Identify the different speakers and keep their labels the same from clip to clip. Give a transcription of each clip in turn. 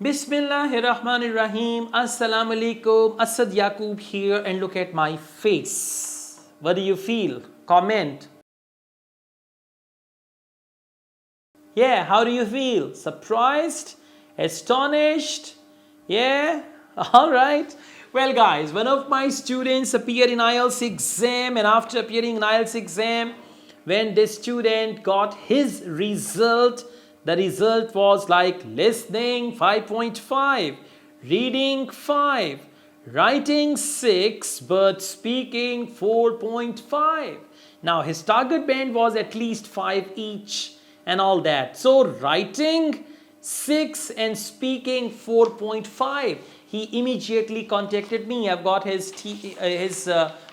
Speaker 1: Bismillahirrahmanirrahim. Assalamu alaikum. Asad Yaqub here, and look at my face. What do you feel? Comment. Yeah, how do you feel? Surprised? Astonished? Yeah? Alright. Well guys, one of my students appeared in IELTS exam, and after appearing in IELTS exam, when this student got his result, the result was like listening 5.5, reading 5, writing 6, but speaking 4.5. Now his target band was at least 5 each and all that. So writing 6 and speaking 4.5. He immediately contacted me. I've got his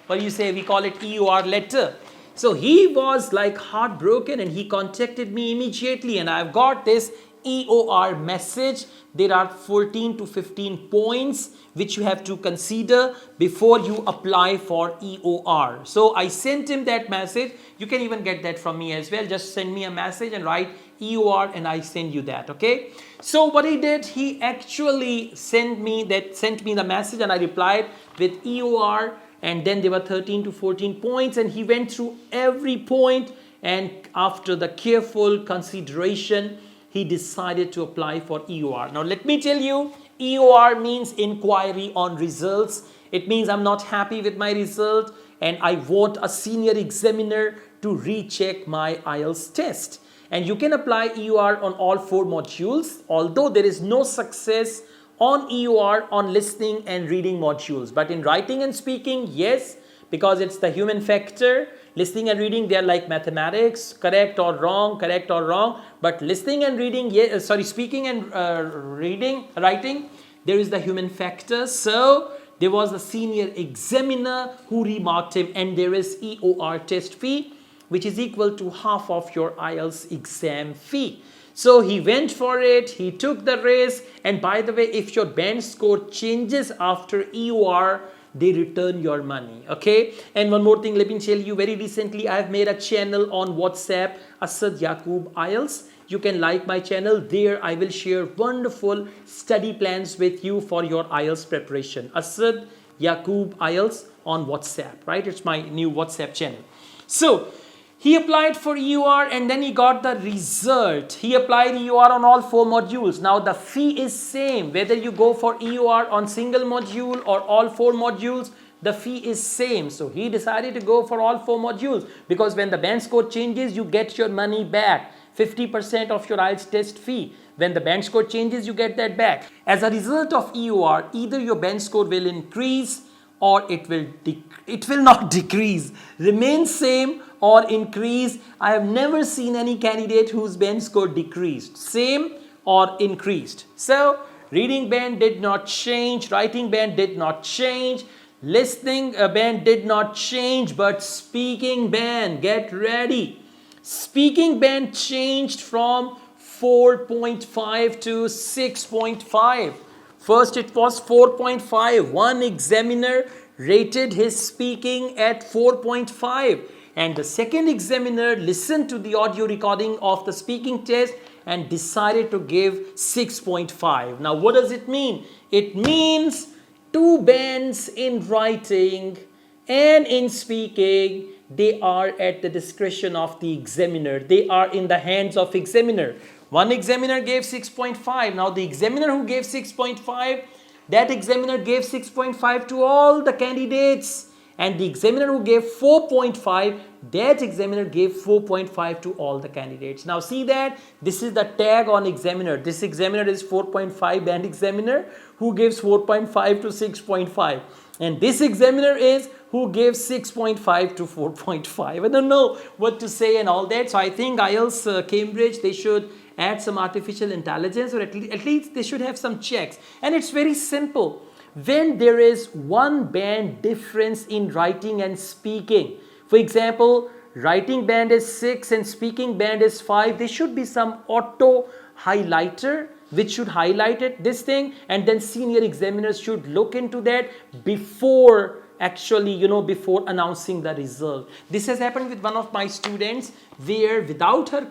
Speaker 1: what do you say, we call it EOR letter. So he was like heartbroken and he contacted me immediately, and I've got this EOR message. There are 14 to 15 points which you have to consider before you apply for EOR. So I sent him that message. You can even get that from me as well. Just send me a message and write EOR and I send you that, okay? So what he did, he actually sent me the message, and I replied with EOR, and then there were 13 to 14 points, and he went through every point, and after the careful consideration, he decided to apply for EOR. Now let me tell you, EOR means inquiry on results. It means I'm not happy with my result and I want a senior examiner to recheck my IELTS test. And you can apply EOR on all 4 modules, although there is no success on EOR on listening and reading modules. But in writing and speaking, yes, because it's the human factor. Listening and reading, they are like mathematics, correct or wrong, correct or wrong. But listening and reading, speaking and writing, there is the human factor. So there was a senior examiner who remarked him, and there is EOR test fee, which is equal to half of your IELTS exam fee. So he went for it, he took the risk, and by the way, if your band score changes after EOR, they return your money, okay? And one more thing, let me tell you, very recently I have made a channel on WhatsApp, Asad Yaqub IELTS. You can like my channel. There I will share wonderful study plans with you for your IELTS preparation. Asad Yaqub IELTS on WhatsApp, right? It's my new WhatsApp channel. So he applied for EOR and then he got the result. He applied EOR on all 4 modules. Now the fee is same. Whether you go for EOR on single module or all 4 modules, the fee is same. So he decided to go for all 4 modules, because when the band score changes, you get your money back. 50% of your IELTS test fee. When the band score changes, you get that back. As a result of EOR, either your band score will increase or it will not decrease, remain same or increase. I have never seen any candidate whose band score decreased, same or increased. So reading band did not change, writing band did not change, listening band did not change, but speaking band, get ready. Speaking band changed from 4.5 to 6.5. First it was 4.5. One examiner rated his speaking at 4.5. And the second examiner listened to the audio recording of the speaking test and decided to give 6.5. Now what does it mean? It means 2 bands in writing and in speaking, they are at the discretion of the examiner. They are in the hands of examiner. One examiner gave 6.5. Now the examiner who gave 6.5, that examiner gave 6.5 to all the candidates. And the examiner who gave 4.5, that examiner gave 4.5 to all the candidates. Now see that this is the tag on examiner. This examiner is 4.5 band examiner who gives 4.5 to 6.5. And this examiner is who gives 6.5 to 4.5. I don't know what to say and all that. So I think IELTS Cambridge, they should add some artificial intelligence, or at least they should have some checks. And it's very simple. When there is 1 band difference in writing and speaking, for example, writing band is 6 and speaking band is 5, there should be some auto highlighter which should highlight this thing, and then senior examiners should look into that before actually, before announcing the result. This has happened with one of my students, where without her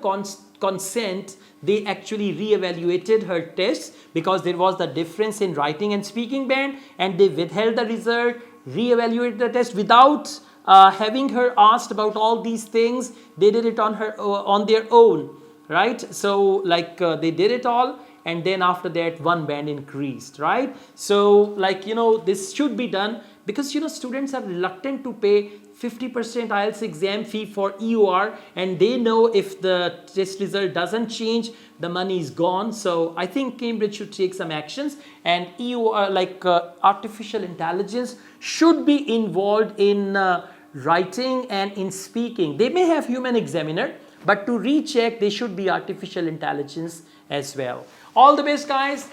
Speaker 1: consent, they actually re-evaluated her tests because there was the difference in writing and speaking band, and they withheld the result, re-evaluated the test without having her asked about all these things. They did it on their own, right? So like they did it all, and then after that one band increased, right? So like this should be done, because students are reluctant to pay 50% IELTS exam fee for EOR, and they know if the test result doesn't change, the money is gone. So I think Cambridge should take some actions, and EOR, like artificial intelligence, should be involved in writing and in speaking. They may have human examiner, but to recheck, they should be artificial intelligence as well. All the best, guys.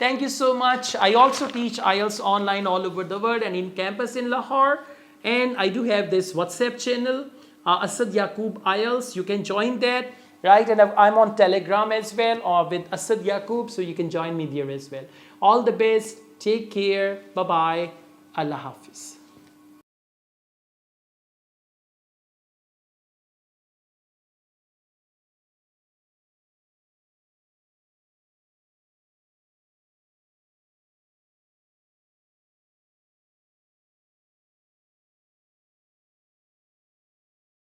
Speaker 1: Thank you so much. I also teach IELTS online all over the world and in campus in Lahore. And I do have this WhatsApp channel, Asad Yaqub IELTS. You can join that, right? And I'm on Telegram as well, or with Asad Yaqub, so you can join me there as well. All the best. Take care. Bye-bye. Allah Hafiz.